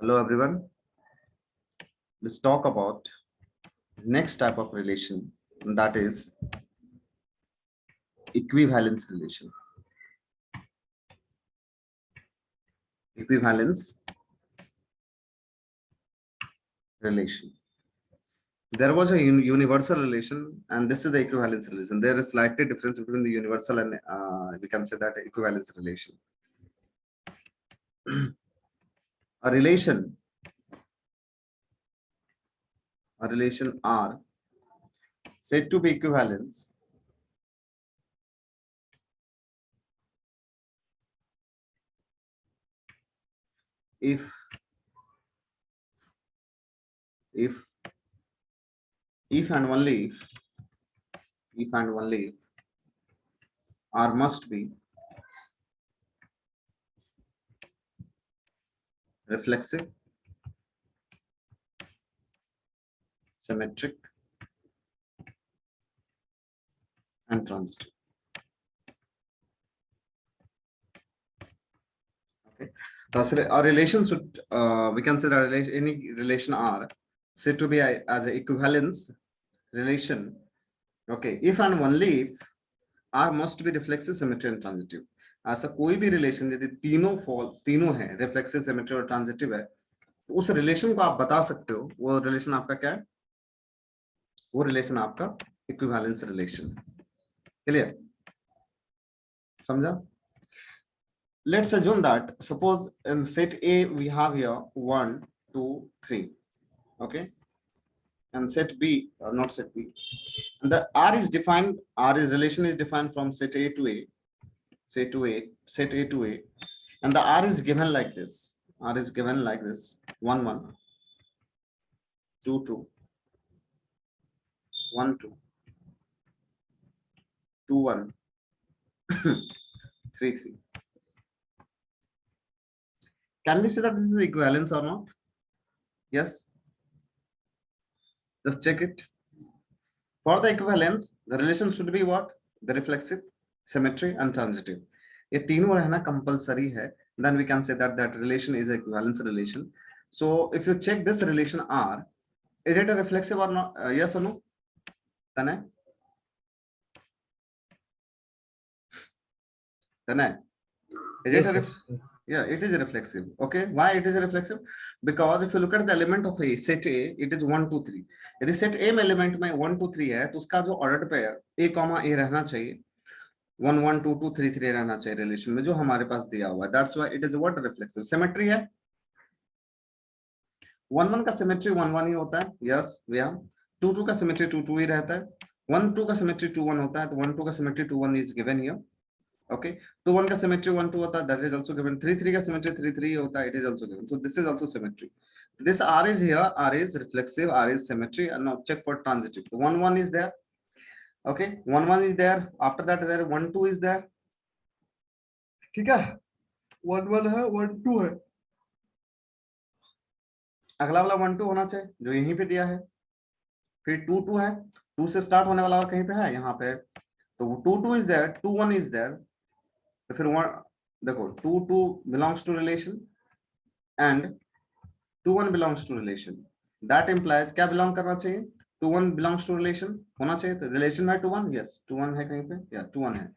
Hello everyone. Let's talk about next type of relation, and that is equivalence relation. Equivalence relation. There was a universal relation, and this is the equivalence relation. There is slightly difference between the universal and we can say that equivalence relation. A relation R said to be equivalence if and only if R must be reflexive, symmetric, and transitive. Okay, thus a relation should we can say that any relation R said to be as an equivalence relation. Okay, if and only if R must be reflexive, symmetric, and transitive. ऐसा कोई भी relation यदि तीनों है, reflexive, symmetric और transitive है, तो उस रिलेशन को आप बता सकते हो वो रिलेशन आपका क्या है? वो रिलेशन आपका इक्विवेलेंस रिलेशन। क्लियर? समझा? Let's assume that suppose in set A we have here 1, 2, 3, okay, and set B not set B, and the R is defined. R is relation is defined from set A to A, set A to A, and the R is given like this. R is given like this: 1, 1, 2, 2, 1, 2, 2, 1, 3, 3. Can we say that this is equivalence or not? Yes. Just check it. For the equivalence, the relation should be what? The reflexive, symmetry, and transitive. ये तीनों रहना compulsory है. Then we can say that that relation is equivalence relation. So if you check this relation R, is it a reflexive or not? Yes or no? Tanay? Tanay? Is Yes, it a sir. yeah, it is a reflexive. Okay, why it is a reflexive? Because if you look at the element of A, set A, it is 1, 2, 3. यदि set A में element में 1, 2, 3 है, तो उसका जो ordered pair A, A रहना चाहिए. 1, 1, 2, 2, 3, 3 रहना चाहिए रिलेशन में जो हमारे पास दिया हुआ है. That's why it is what reflexive. Symmetry है. 1, 1 का symmetry 1, 1 ही होता है. Yes, we have. 2, 2 का symmetry 2, 2 ही रहता है. 1, 2 का symmetry 2, 1 होता है. तो 1, 2 का symmetry 2, 1 is given here. Okay, तो 1 का symmetry 1, 2 होता है, that is also given. 3, 3 का symmetry 3, 3 होता है, it is also given. So this is also symmetry. This R is here, R is reflexive, R is symmetry, and now check for transitive. 1, 1 is there. Okay, 1, 1 is there. After that there 1, 2 is there. ठीक है, 1, 1 है, 1, 2 है. अगला वाला 1, 2 होना चाहिए जो यहीं पे दिया है. फिर 2, 2 है, 2 से स्टार्ट होने वाला कहीं पे है, यहाँ पे. तो 2, 2 is there, 2, 1 is there. तो फिर 1 देखो 2, 2 belongs to relation and 2, 1 belongs to relation. That implies क्या belong करना चाहिए? 2, 1 belongs to relation होना चाहिए. तो relation है 2, 1, yes, 2, 1 है कहीं पे, yeah, 2, 1 है.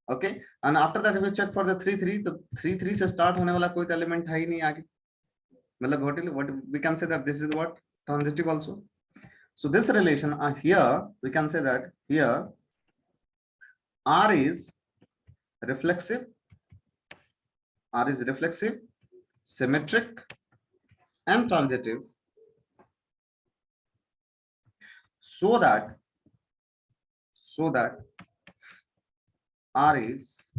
Okay, and after that if you check for the 3, 3, तो 3, 3 से start होने वाला कोई एलिमेंट है ही नहीं आगे. मतलब what we can say that this is what transitive also. So this relation here we can say that here R is reflexive, symmetric, and transitive, so that R is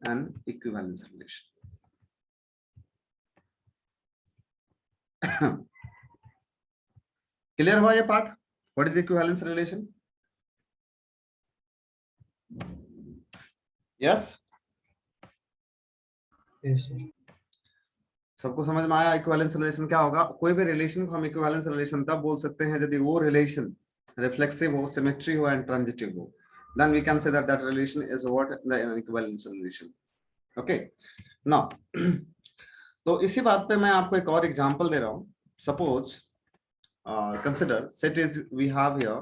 an equivalence relation. Clear हुआ ये part? What is equivalence relation? Yes? Yes, sir. सबको समझ में आया equivalence relation क्या होगा? कोई भी रिलेशन को हम इक्विवेलेंस रिलेशन तब बोल सकते हैं यदि वो रिलेशन रिफ्लेक्सिव हो, सिमेट्री हो एंड ट्रांजिटिव हो. Then we can say that that relation is what the equivalence relation. Okay now तो इसी बात पे मैं आपको एक और एग्जांपल दे रहा हूं. Suppose consider set is we have here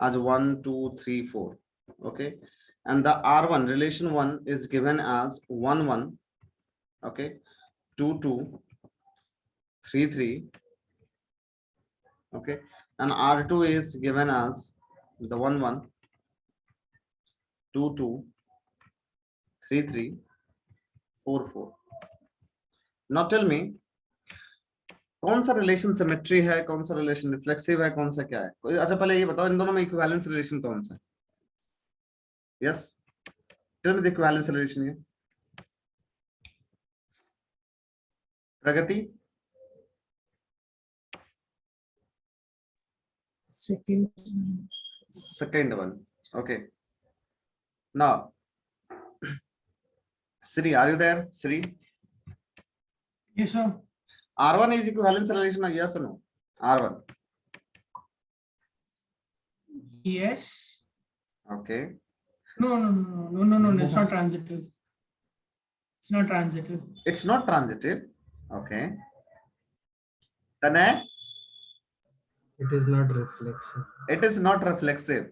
as 1 2 3 4. Okay, and the r1 relation 1 is given as 1 1. Okay, 2 2 3 3. Okay, and r2 is given as the 1 1 2 2 3 3 4 4. Now tell me कौन सा रिलेशन सिमेट्री है, कौन सा रिलेशन रिफ्लेक्सिव है, कौन सा क्या है. अच्छा पहले ये बताओ इन दोनों में इक्विवेलेंस रिलेशन कौन सा है. Yes, tell me the equivalence relation है. Pragati. Second one. Okay. Now, Sri, are you there? Sri? Yes, sir. R1 is equivalence relation, yes or no? R1. Yes. Okay. No. It's not transitive. It's not transitive. It's not transitive. Okay. Tanay? It is not reflexive. It is not reflexive.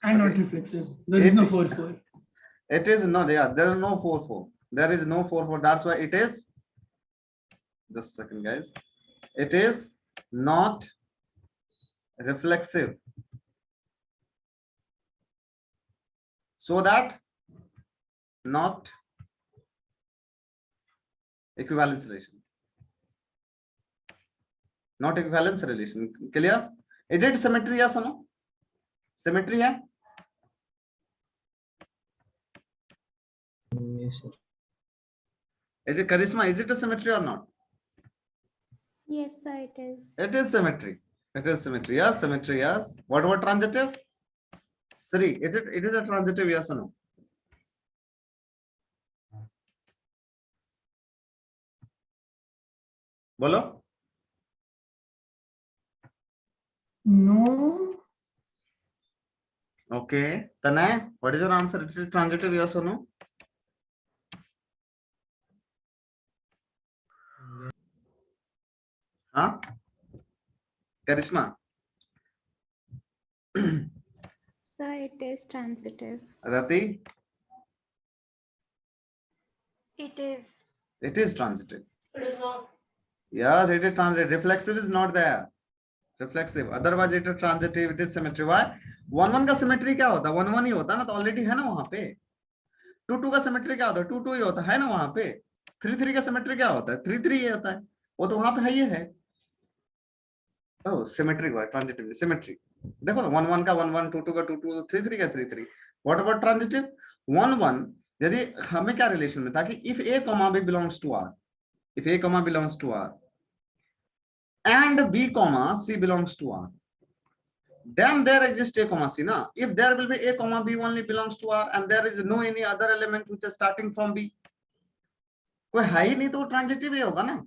And Okay. not reflexive. There is no It- 4-4. It is not, yeah, there is no 4 4. There is no 4 4. That's why it is. Just a second, guys. It is not reflexive. So that not equivalence relation. Not equivalence relation. Clear? Is it symmetry? Yes or no? Symmetry है? Yes, sir. Is it charisma? Is it a symmetry or not? Yes, sir, it is. It is symmetry. It is symmetry. Yes, symmetry. Yes. What about transitive? Sri, is it? It is a transitive. Yes or no? बोलो. No. Okay. Tanay, what is your answer? It is transitive. Yes or no? Huh? Charisma. Sir, it is transitive. Rati, It is. it is transitive. It is not. Yes, it is transitive. Reflexive is not there. Reflexive. Otherwise, it is transitive. It is symmetry. Why? 1 1 का symmetry क्या होता है? 1 1 ही होता है ना, तो already है ना वहां पे. 2 2 का symmetry क्या होता है? 2 2 ही होता है ना वहां पे. 3 3 का symmetry क्या होता है? 3 3 ही होता है. वो तो वहां पे है ही है. Oh, symmetric हुआ, transitive, symmetry. देखो ना 1 1 का 1 1, 2 2 का 2 2, 3 3 का 3 3. What about transitive? 1 1 यदि हमें क्या रिलेशन में था कि if a comma b belongs to R, if a comma belongs to R and b comma c belongs to R, then there exists a comma c. Now, if there will be a comma b only belongs to R and there is no any other element which is starting from b, कोई है ही नहीं तो transitive ही होगा ना.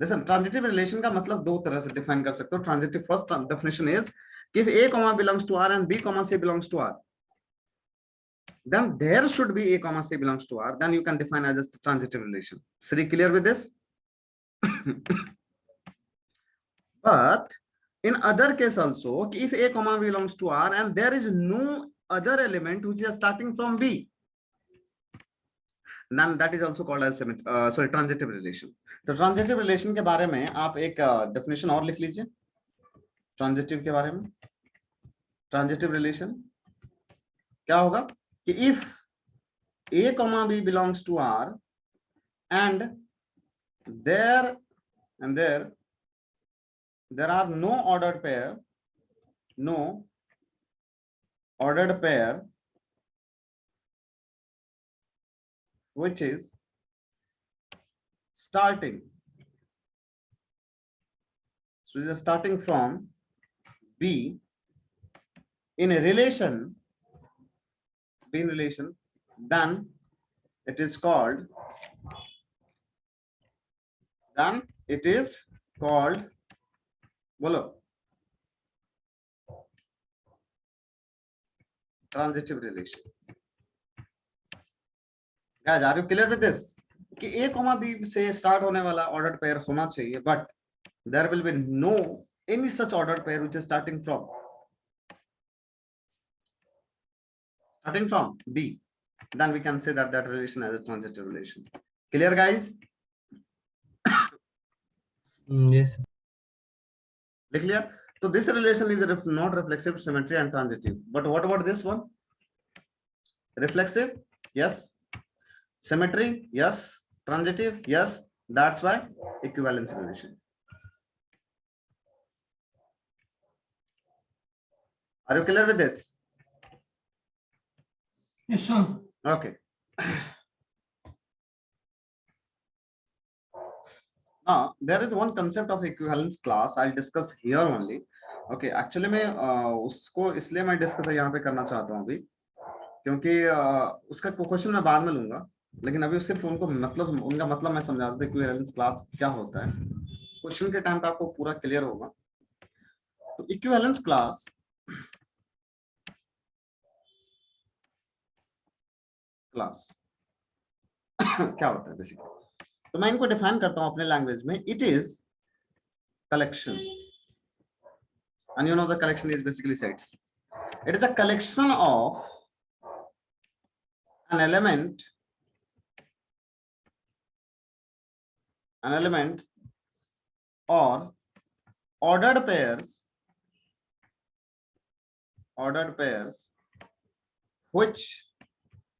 Listen, transitive relation का मतलब दो तरह से डिफाइन कर सकते हो. Transitive first definition is if a comma belongs to R and b comma c belongs to R, then there should be a comma c belongs to R. Then you can define as a transitive relation. Sri, clear with this? But in other case also, if a comma belongs to R and there is no other element which is starting from B, then that is also called as transitive relation. तो transitive relation के बारे में आप एक definition और लिख लीजिए. Transitive के बारे में ट्रांजिटिव रिलेशन क्या होगा कि if a comma b belongs to R and there are no ordered pair which is starting. So it is starting from B in a relation, then it is called बोलो transitive relation. guys, are you clear with this? कि a comma b से start होने वाला ordered pair होना चाहिए, but there will be no any such ordered pair which is starting from b. Then we can say that that relation is a transitive relation. Clear, guys? Yes. लिख लिया? So this relation is not reflexive, symmetry and transitive. But what about this one? Reflexive? Yes. Symmetry? Yes. Transitive? Yes. That's why equivalence relation. Are you clear with this? Yes, sir. Okay. Now there is one concept of equivalence class I'll discuss here only. Okay, actually मैं उसको इसलिए मैं discuss यहाँ पे करना चाहता हूँ अभी, क्योंकि उसका क्वेश्चन मैं बाद में लूंगा, लेकिन अभी सिर्फ उनको मतलब उनका मतलब मैं समझा दूं इक्विवेलेंस क्लास क्या होता है। क्वेश्चन के टाइम पे आपको पूरा क्लियर होगा। तो इक्विवेलेंस क्लास क्या होता है बेसिकली, तो मैं इनको डिफाइन करता हूं अपने लैंग्वेज में। It is collection, and you know the collection is basically sets. It is a collection of an element or ordered pairs which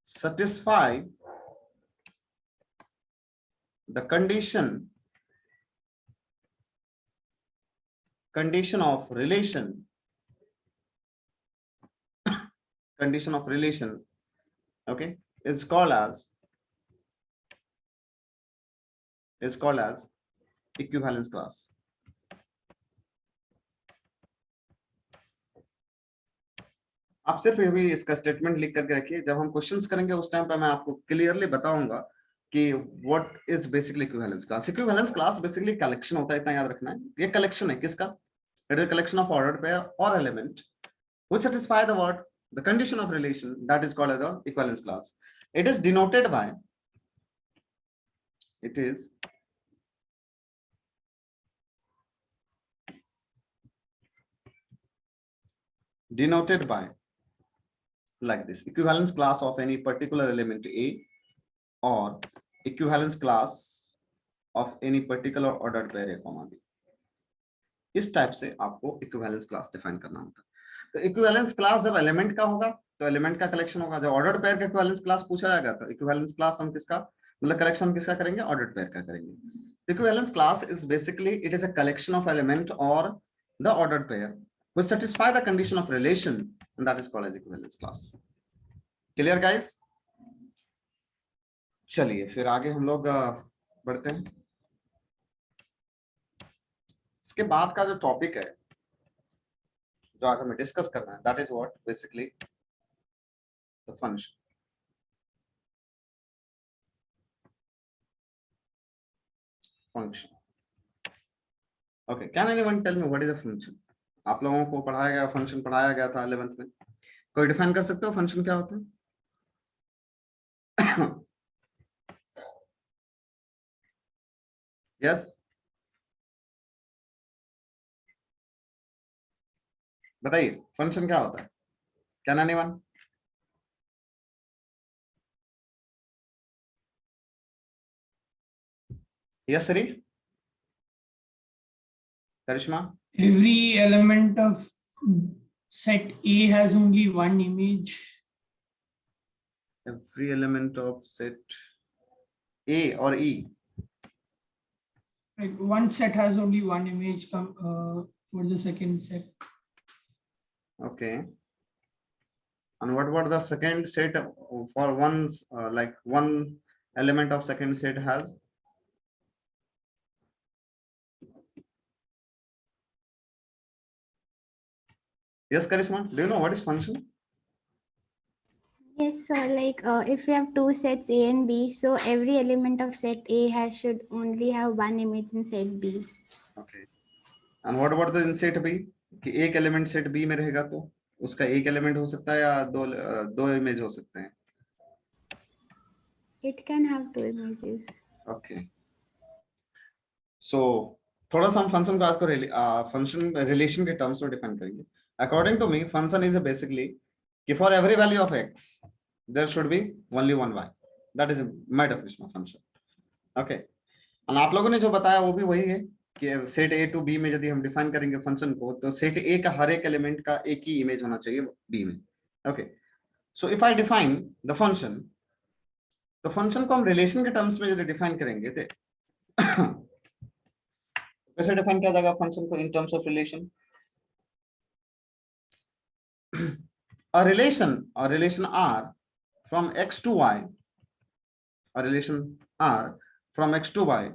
satisfy the condition of relation, okay, is called as equivalence class. आप सिर्फ ये भी इसका statement लिख करके रखिए, जब हम क्वेश्चंस करेंगे उस टाइम पे मैं आपको क्लियरली बताऊंगा कि what is basically equivalence class. Equivalence class basically collection होता है, इतना याद रखना है। ये कलेक्शन है किसका? It is collection of ordered pair or element which satisfy the what the condition of relation, that is called as the equivalence class. It is denoted by like this: equivalence class of any particular element A or equivalence class of any particular ordered pair A, B. इस type से आपको equivalence class define करना होता है। तो equivalence class जब element का होगा तो एलिमेंट का कलेक्शन होगा। जब ऑर्डर्ड पेयर का इक्विवेलेंस क्लास पूछा जाएगा तो इक्विवेलेंस क्लास हम किसका मतलब कलेक्शन हम किसका करेंगे? ऑर्डर्ड पेयर का करेंगे। Equivalence class is basically it is a collection of element or the ordered pair which satisfy the condition of relation, and that is called as equivalence class. Clear, guys? चलिए फिर आगे हम लोग बढ़ते हैं। इसके बाद का जो टॉपिक है जो आज हमें डिस्कस करना है, that is what basically the function. Okay, can anyone tell me what is a function? आप लोगों को पढ़ाया गया फंक्शन पढ़ाया गया था 11th में, कोई डिफाइन कर सकते हो फंक्शन क्या होता है? यस, बताइए फंक्शन क्या होता है? Can anyone? Yes Shri, Karishma? Every element of set A has only one image. Every element of set A or E. Like one set has only one image for the second set. Okay. And what about the second set for one like one element of second set has? Yes, Karishma, do you know what is function? Yes, sir. Like if we have two sets A and B, so every element of set A should only have one image in set B. Okay. And what about the in set B? कि एक element set B में रहेगा तो उसका एक element हो सकता है या दो इमेज हो सकते हैं? It can have two images. Okay. So थोड़ा सा हम फंक्शन को आज को फंक्शन रिलेशन के टर्म्स में डिफाइन करेंगे. According to me, function is basically कि for every value of x, there should be only one y. That is my definition of function. Okay. और आप लोगों ने जो बताया वो भी वही है कि सेट ए टू बी में यदि हम डिफाइन करेंगे फंक्शन को तो सेट ए का हर एक एलिमेंट का एक ही इमेज होना चाहिए बी में. Okay. So if I define the function, तो फंक्शन को हम रिलेशन के टर्म्स में यदि डिफाइन करेंगे तो कैसे डिफाइन किया जाएगा फंक्शन को in terms of relation? A relation R from x to y, a relation R from x to y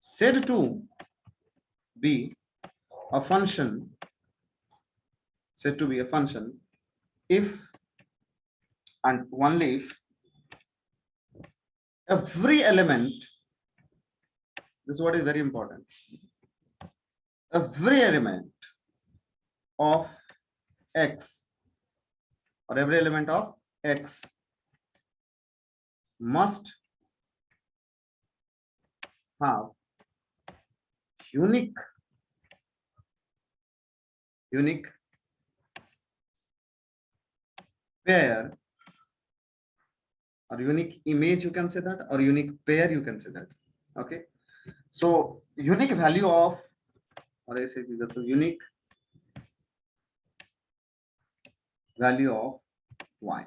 said to be a function, said to be a function if and only if every element, this is what is very important, every element of x or every element of x must have unique pair or unique image, you can say that, or unique pair, you can say that. Okay, so unique value of, or I say that's a unique value of y,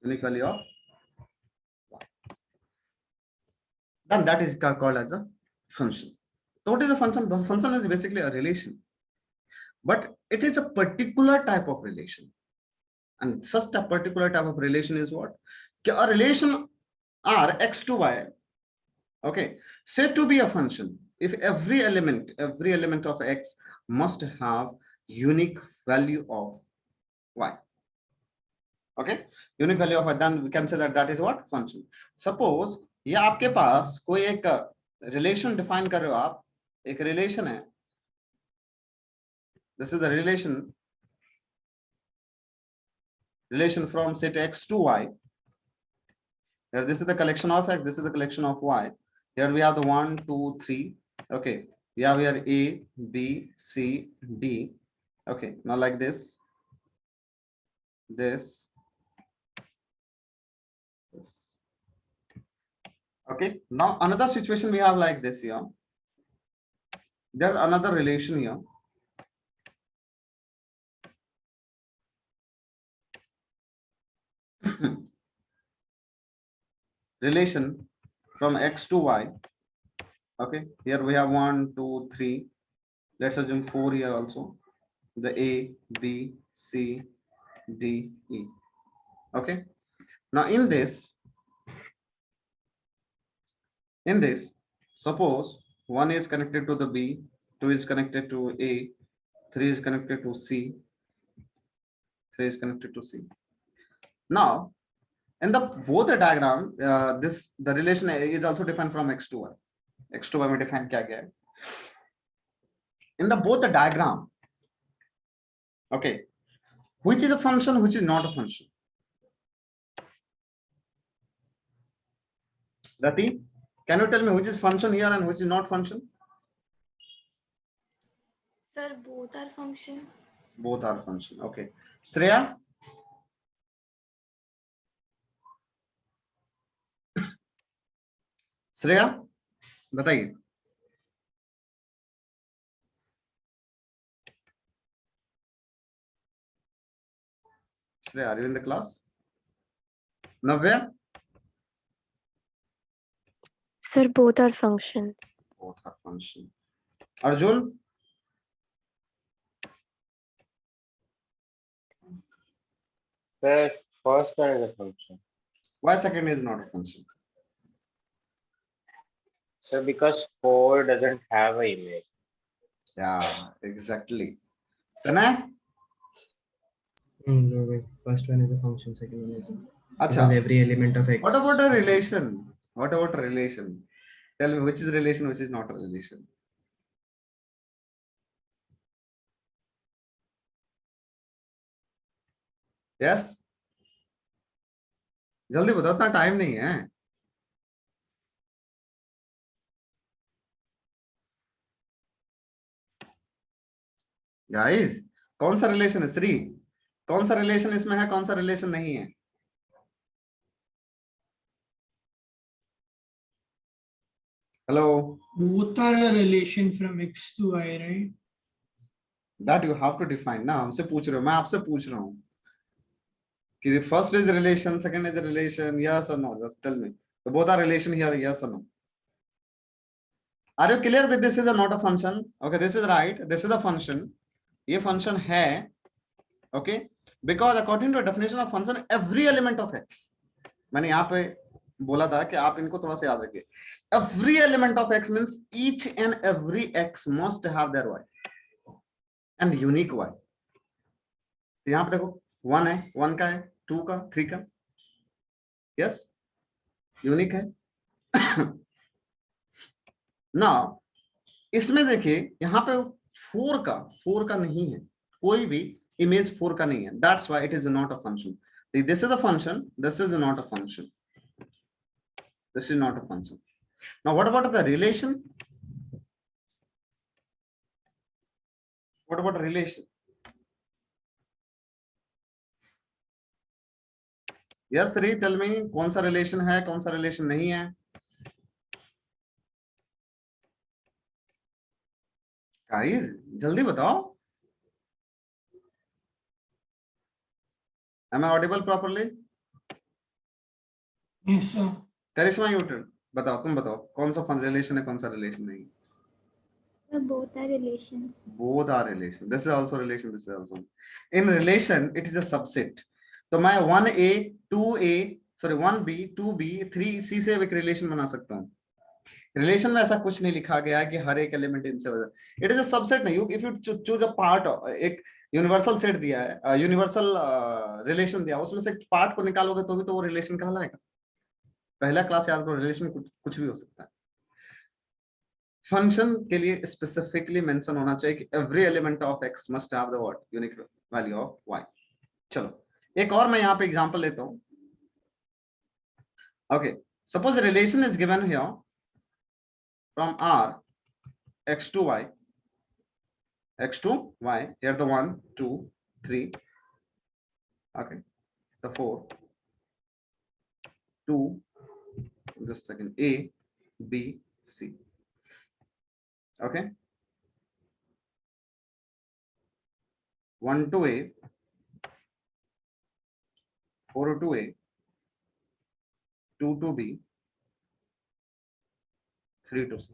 unique value of y, then that is called as a function. So what is a function? The function is basically a relation, but it is a particular type of relation, and such a particular type of relation is what? A relation R x to y, okay, said to be a function if every element of x must have unique value of y. Okay, unique value of y, then we can say that that is what? Function. Suppose ये आपके पास कोई एक relation define कर रहे हो आप, एक relation है, this is the relation from set x to y. Here this is the collection of x, this is the collection of y. Here we have the 1 2 3. Okay, we have here a b c d. Okay, now like this, this. Okay, now another situation we have like this here. There another relation here. Relation from x to y. Okay, here we have 1 2 3. Let's assume 4 here also. The a b c d e. Okay, now in this, suppose 1 is connected to the b, 2 is connected to a, 3 is connected to c, 3 is connected to c. Now in the both the diagram, the relation is also defined from x to y. X to y में define किया गया है. In the both the diagram, okay, which is a function, which is not a function? Rati, can you tell me which is function here and which is not function? Sir, both are function. Both are function. Okay. Shreya? Shreya बताइए. Shreya, are you in the class? Navya? Sir, both are function. Both are function. Arjun? The first one is a function. Why second is not a function? So because 4 doesn't have an image. Yeah, exactly. Tanay? No, wait. First one is a function, second one is a, because Acha. every element of x. What about a relation? What about a relation? Tell me which is relation, which is not a relation. Yes, जल्दी बताओ, इतना time नहीं है। Guys, कौन सा relation है श्री? कौन सा रिलेशन इसमें है, कौन सा रिलेशन नहीं है? Hello, Both are a relation from X to Y, right? That you have to define ना, हमसे पूछ रहे हो, मैं आपसे पूछ रहा हूँ कि first is relation, second is relation, yes or no, just tell me, तो both are relation here, yes or no? Are you clear with this is not a function? Okay, this is right, this is a function, ये function है, okay, because according to definition of function every element of x, मैंने यहाँ पे बोला था कि आप इनको थोड़ा सा याद रखिए, every element of X means each and every X must have their Y and unique Y. यहाँ पे देखो 1 है, 1 का है, 2 का, 3 का, यस, यूनिक है। ना इसमें देखिए यहाँ पे 4 का नहीं है, कोई भी इमेज 4 का नहीं है, that's why it is not a function. This is a function, this is not a function, this is not a function. Now what about the relation? What about relation? Yes री, tell me, कौन सा relation है, कौन सा relation नहीं है? Guys जल्दी बताओ, am I audible properly? Yes, sir. Karishma, you turn, बताओ, तुम बताओ कौन सा रिलेशन है, कौन सा रिलेशन नहीं? So both are relations. Both are relation, this is also relation, this is also in relation, it is a subset। तो मैं 1a 2a sorry 1b 2b 3c से एक रिलेशन बना सकता हूँ। रिलेशन में ऐसा कुछ नहीं लिखा गया है कि हर एक एलिमेंट इनसे, इट इज अ सबसेट नहीं, if you choose a part, एक यूनिवर्सल सेट दिया है, यूनिवर्सल रिलेशन दिया, उसमें से पार्ट को निकालोगे तो भी तो वो रिलेशन कहलाएगा। पहला क्लास याद करो, रिलेशन कुछ भी हो सकता है। फंक्शन के लिए स्पेसिफिकली मेंशन होना चाहिए कि every element of X must have the what, unique value of Y. चलो एक और मैं यहाँ पे एग्जांपल लेता हूँ। Okay, suppose relation is given here from R x to y, here the 1 2 3, okay, the 4 2, just a second, A B C, okay, 1 to A, 4 to A, 2 to B, 3 to C.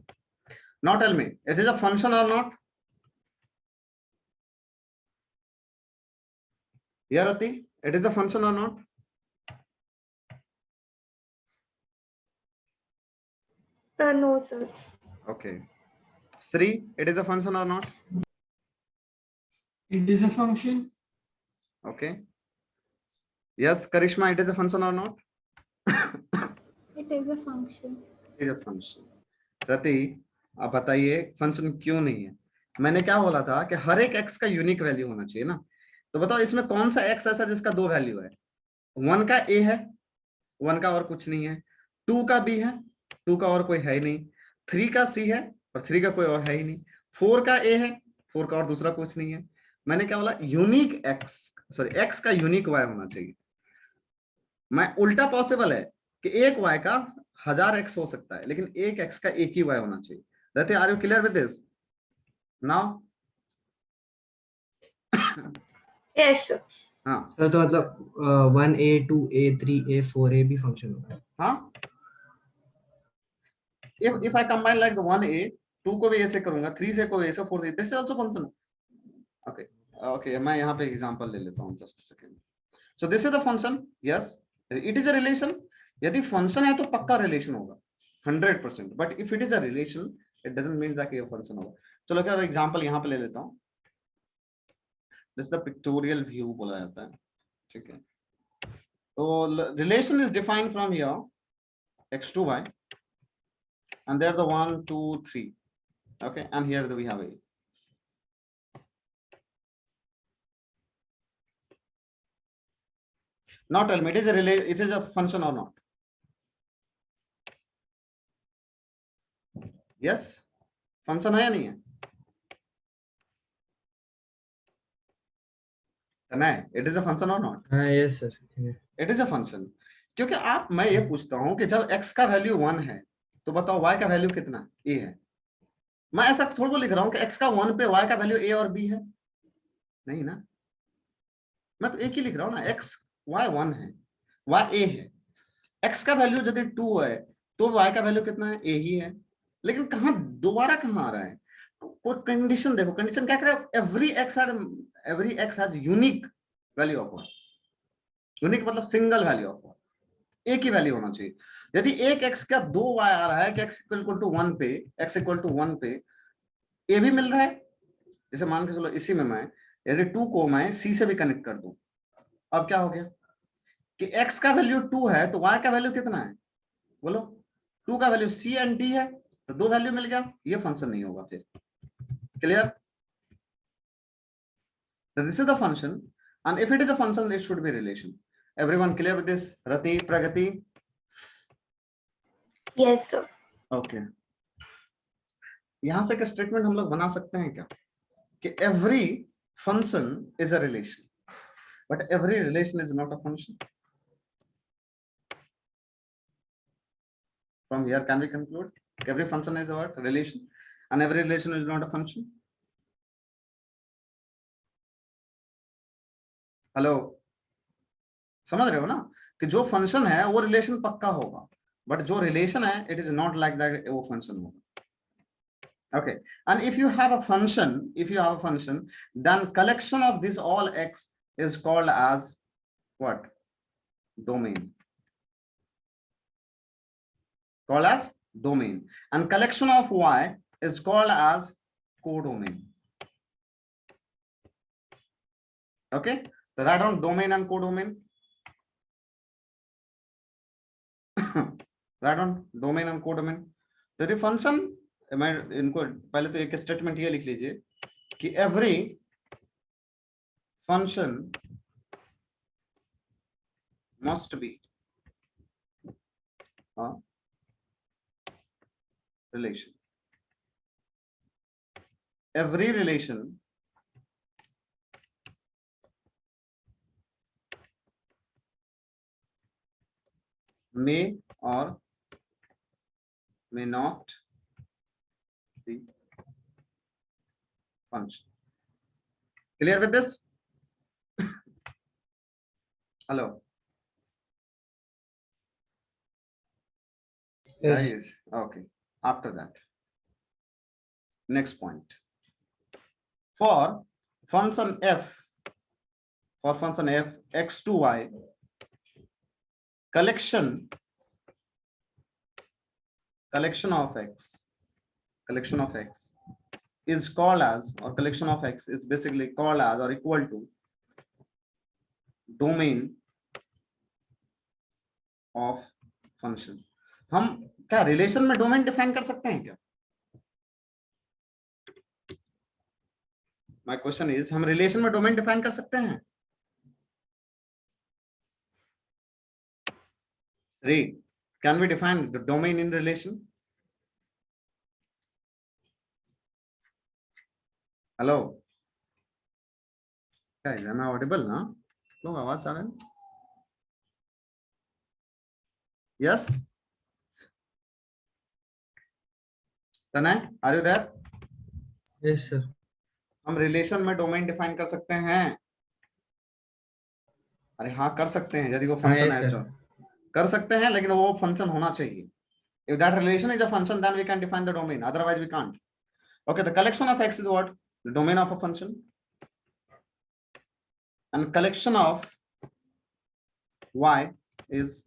Now tell me, it is a function or not? Yeah, Rati, it is a function or not? No, sir. Okay. Sri, it is a function or not? It is a function. Okay. Yes, Karishma, it is a function or not? It is a function. It is a function. रति, आप बताइए function क्यों नहीं है? मैंने क्या बोला था कि हर एक एक्स का यूनिक वैल्यू होना चाहिए ना, तो बताओ इसमें कौन सा एक्स ऐसा जिसका 2 वैल्यू है? 1 का ए है, 1 का और कुछ नहीं है, 2 का बी है, 2 का और कोई है ही नहीं, 3 का सी है और 3 का कोई और है ही नहीं, 4 का ए है, 4 का और दूसरा कुछ नहीं है। मैंने क्या बोला? यूनिक एक्स, सॉरी एक्स का यूनिक वाई होना चाहिए। मैं उल्टा पॉसिबल है कि एक वाई का 1000 एक्स हो सकता है, लेकिन एक एक्स का एक ही वाई होना चाहिए। रहते, are you clear with this now? Yes, sir. हाँ सर तो मतलब 1a 2a 3a 4a भी फंक्शन होगा। हाँ, if I combine like the 1a 2 को भी ऐसे करूंगा, 3 से को ऐसे 4 से, this is also function। okay, मैं यहाँ पे एग्जांपल ले लेता हूँ, just a second। So this is the function, yes, it is a relation। यदि फंक्शन है तो पक्का रिलेशन होगा 100%, but if it is a relation it doesn't mean that ये फंक्शन होगा। चलो क्या एग्जांपल यहाँ पे ले लेता हूँ, this is the pictorial view बोला जाता है, ठीक है। तो relation is defined from here x to y and there the 1 2 3, okay, and here we have a, Now tell me, it is a function or not? Yes, function है या नहीं है? नहीं, it is a function or not? Yes, sir. Yeah. It is a function. क्योंकि मैं ये पूछता हूं कि जब x का वैल्यू 1 है तो बताओ y का वैल्यू कितना a है? मैं ऐसा थोड़ा लिख रहा हूं कि x का 1 पे y का वैल्यू a और b है, नहीं ना? मैं तो एक ही लिख रहा हूं ना, x y 1 है, y a है। x का वैल्यू यदि 2 है तो y का वैल्यू कितना है? a ही है। लेकिन कहां दोबारा कहां आ रहा है? कोई कंडीशन देखो, कंडीशन क्या करे? Every x has unique value of 1। Unique मतलब सिंगल वैल्यू ऑफ 1, एक ही वैल्यू होना चाहिए। यदि एक x का 2y आ रहा है कि x इक्वल टू 1 पे, x इक्वल टू 1 पे a भी मिल रहा है, जैसे मान के चलो इसी में मैं यदि 2 को मैं c से भी कनेक्ट कर दूं, अब क्या हो गया कि x का वैल्यू 2 है तो y का वैल्यू कितना है? बोलो, 2 का वैल्यू c एंड d है, तो 2 वैल्यू मिल गया, ये फंक्शन नहीं होगा फिर। Clear? So this is the function, and if it is a function, it should be relation. Everyone clear with this? Rati, Pragati? Yes, sir. Okay. यहां से एक स्टेटमेंट हम लोग बना सकते हैं क्या कि every function is a relation, but every relation is not a function. From here, can we conclude every function is a what? Relation, and every relation is not a function? Hello, समझ रहे हो ना कि जो function है वो relation पक्का होगा, बट जो रिलेशन है it is not like that वो फंक्शन होगा। Okay, and if you have a function then collection of this all x is called as what? Domain. Called as domain, and collection of y is called as codomain. Okay, so write down domain and codomain. write down domain and codomain. यदि function, मैं इनको पहले तो एक statement ये लिख लीजिए कि every function must be relation. Every relation may or may not be function. Clear with this? Hello. Yes. Guys, okay. After that, next point. For function f, x to y, collection of x is called as, or collection of x is basically called as or equal to domain of function. हम क्या relation में domain define कर सकते हैं क्या? My question is, हम relation में domain define कर सकते हैं? Three, can we define the domain in relation? Hello guys, am I audible ना? लोग आवाज आ रहे हैं? Yes, Tanay, are you there? Yes, sir. हम रिलेशन में डोमेन डिफाइन कर सकते हैं? अरे हाँ कर सकते हैं, यदि वो फंक्शन है तो कर सकते हैं, लेकिन वो फंक्शन होना चाहिए. If that relation is a function, then we can define the domain, otherwise we can't. Okay, the collection of x is what? The domain of a function, and collection of y is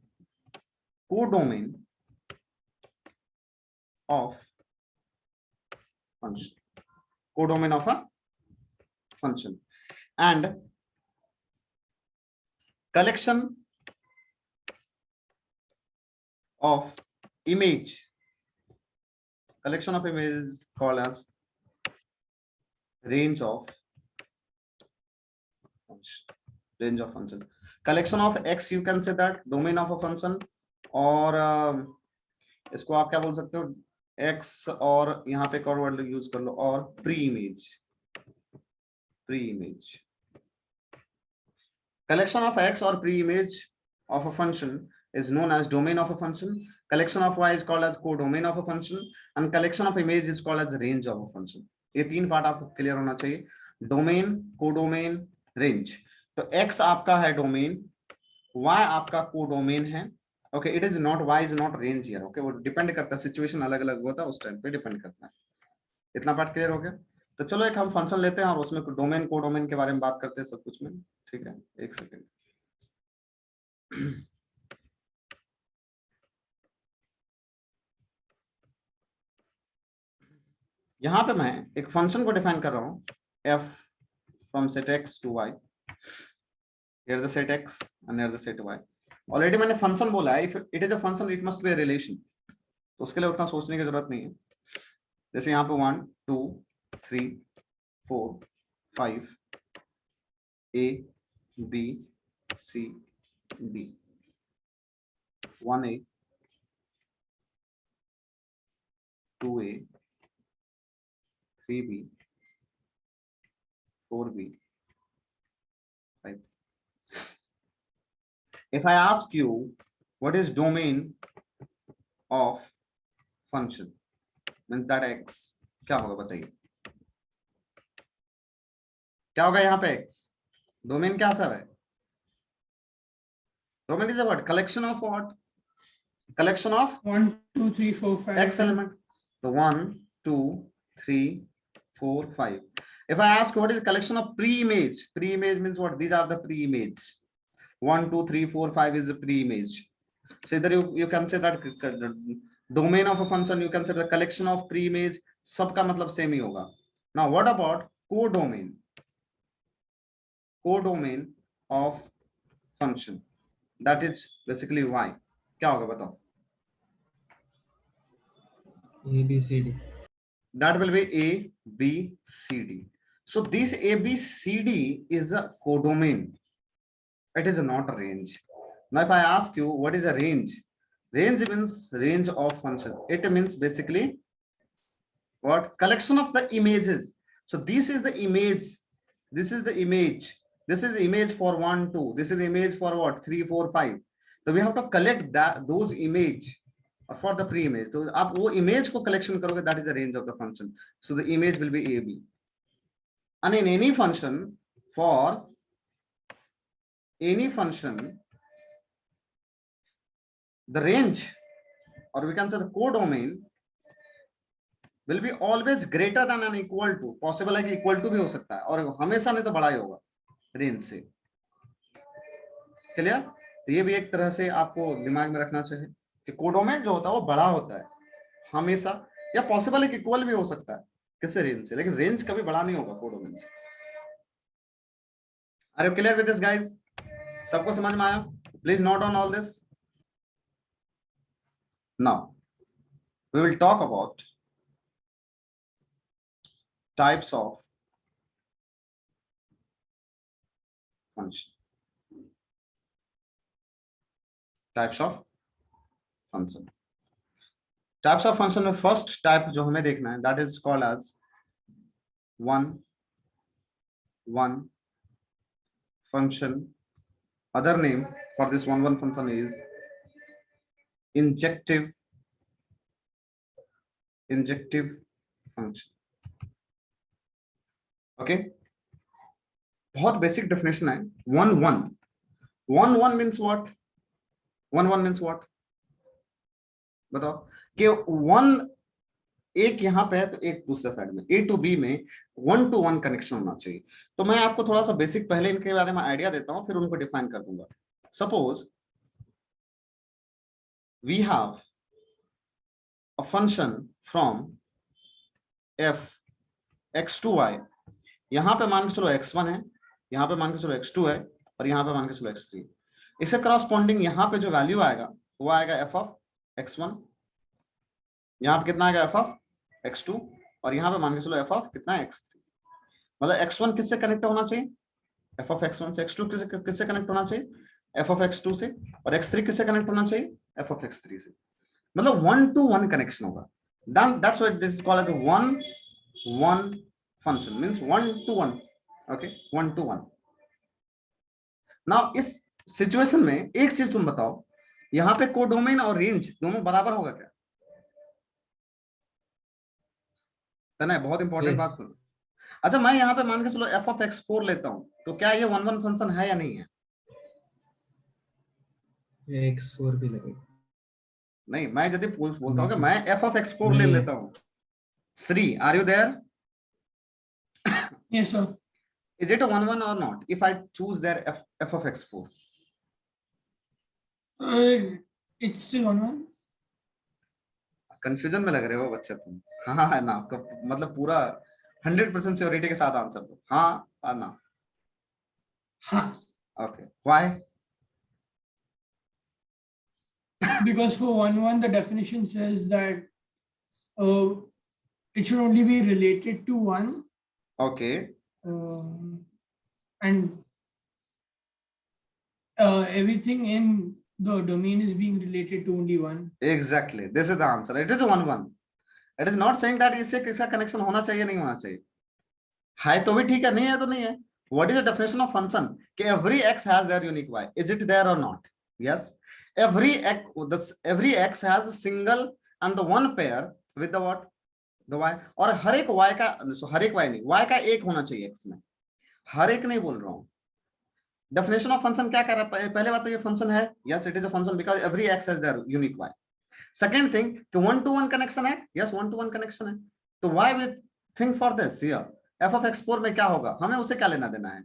codomain of function, codomain of a function, and collection of image is called as range of function. Collection of x you can say that domain of a function, और इसको आप क्या बोल सकते हो, x और यहाँ पे एक और वर्ड यूज कर लो, और pre image, pre image. Collection of x or pre-image of a function is known as domain of a function. Collection of y is called as codomain of a function, and collection of image is called as range of a function. ये तीन part आपको clear होना चाहिए, domain, codomain, range. तो x आपका है domain, y आपका codomain है। Okay, it is not, y is not range here. Okay, वो डिपेंड करता है, सिचुएशन अलग अलग होता है, उस टाइम पे डिपेंड करता है। इतना पार्ट क्लियर हो गया? तो चलो एक हम फंक्शन लेते हैं और उसमें डोमेन कोडोमेन के बारे में बात करते हैं सब कुछ में। ठीक है, एक सेकेंड। यहां पे मैं एक फंक्शन को डिफाइन कर रहा हूं, f from set x to y, here the set x and here the set y। Already मैंने फंक्शन बोला है, if it is a function it must be a relation, तो उसके लिए उतना सोचने की जरूरत नहीं है। जैसे यहाँ पे 1 2 3 4 5 a b c d, 1a 2a 3b 4b 5। If I ask you what is domain of function, means that x, क्या होगा बताइए, क्या होगा यहाँ पे x? डोमेन क्या सब है? Domain is what? Collection of what? Collection of 1 2 3 4 5 x element. So 1 2 3 4 5. If I ask what is collection of pre-image, pre-image means what? These are the pre-image. 1 2 3 4 5 is the pre-image. So either you can say that domain of a function, you can say the collection of pre-image, सबका मतलब same ही होगा। Now what about codomain? Codomain of function, that is basically y, क्या होगा बताओ? A B C D. That will be a b c d. So this a b c d is a codomain, it is not a range. Now if I ask you what is a range, range means range of function, it means basically what? Collection of the images. So this is the image, this is the image, this is the image for 1 2, this is the image for what? 3 4 5. So we have to collect that, those image for the pre-image. तो आप वो image को collection करोगे, that is the range of the function. So the image will be AB. And in any function, for any function, the range, or we can say the codomain, will be always greater than and equal to, possible है कि equal to भी हो सकता है, और हमेशा नहीं तो बड़ा ही होगा रेंज से। क्लियर? तो ये भी एक तरह से आपको दिमाग में रखना चाहिए कि कोडोमेन जो होता है वो बड़ा होता है हमेशा, या पॉसिबल है कि इक्वल भी हो सकता है किससे? रेंज से, लेकिन रेंज कभी बड़ा नहीं होगा कोडोमेन से। Are you clear with this guys? सबको समझ में आया? Please note on all this. Now we will talk about types of function, types of function. Types of function में फर्स्ट टाइप जो हमें देखना है, that is called as one one function. Other name for this one one function is injective function. Okay, बहुत basic definition है। One one means what? One means what बताओ? कि one एक यहाँ पे है तो एक दूसरे साइड में, ए टू बी में 1 to 1 कनेक्शन होना चाहिए। तो मैं आपको थोड़ा सा बेसिक पहले इनके बारे में आइडिया देता हूं, फिर उनको डिफाइन कर दूंगा। Suppose we have a function from f x to y, यहां पे मान के चलो x1 है, यहां पे मान के चलो x2 है, और यहां पे मान के चलो x3। इससे करस्पॉन्डिंग यहां पे जो वैल्यू आएगा वो आएगा f of x1, यहाँ पे कितना आएगा f of x2, और यहाँ पे मान के चलो f of कितना है x3। मतलब x1 किससे कनेक्ट होना चाहिए? f of x1 से। x2 किससे कनेक्ट होना चाहिए? एफ ऑफ एक्स टू से, और एक्स थ्री किससे कनेक्ट होना चाहिए, एफ ऑफ एक्स थ्री से, मतलब 1-to-1 कनेक्शन होगा. That's why this is called as a 1-1 function, means 1-to-1. Okay, 1-to-1. Now इस सिचुएशन में एक चीज तुम बताओ, यहाँ पे कोडोमेन और रेंज दोनों बराबर होगा क्या? है बहुत इंपॉर्टेंट Yes. बात करो. अच्छा, मैं यहाँ पे मान के चलो एफ ऑफ एक्स फोर लेता हूँ, तो क्या ये 1-1 फंक्शन है या नहीं है? x4 भी लगेगा. नहीं, मैं यदि बोलता हूँ कि मैं एफ ऑफ एक्स फोर ले नहीं. लेता हूँ. Shri, are you there? Yes, sir. Is it a 1-1 or not if I choose their f of x4? It's still 1-1. Confusion में लग रहे हो बच्चे तुम. हाँ है ना, आपका मतलब पूरा 100% श्योरिटी के साथ आंसर दो, हाँ और ना. हाँ. Okay, why? Because for 1-1, the definition says that it should only be related to 1. Okay, And everything in the domain is being related to only 1. Exactly, this is the answer. It is 1-1. It is not saying that इससे किसका connection होना चाहिए नहीं होना चाहिए. है तो भी ठीक है, नहीं है तो नहीं है. What is the definition of function? कि every x has their unique y. Is it there or not? Yes. every x has a single and the one pair with the what, the y. और हर एक y का, हर एक y नहीं, y का एक होना चाहिए x में. हर एक नहीं बोल रहा हूं. डेफिनेशन ऑफ फंक्शन क्या कर रहा है? पहले बात तो ये फंक्शन है, yes it is a function because every x has their unique y. Second thing कि 1-to-1 कनेक्शन है, यस 1-to-1 कनेक्शन है. तो why we think for this here? f of x4 में क्या होगा, हमें उसे क्या लेना देना है,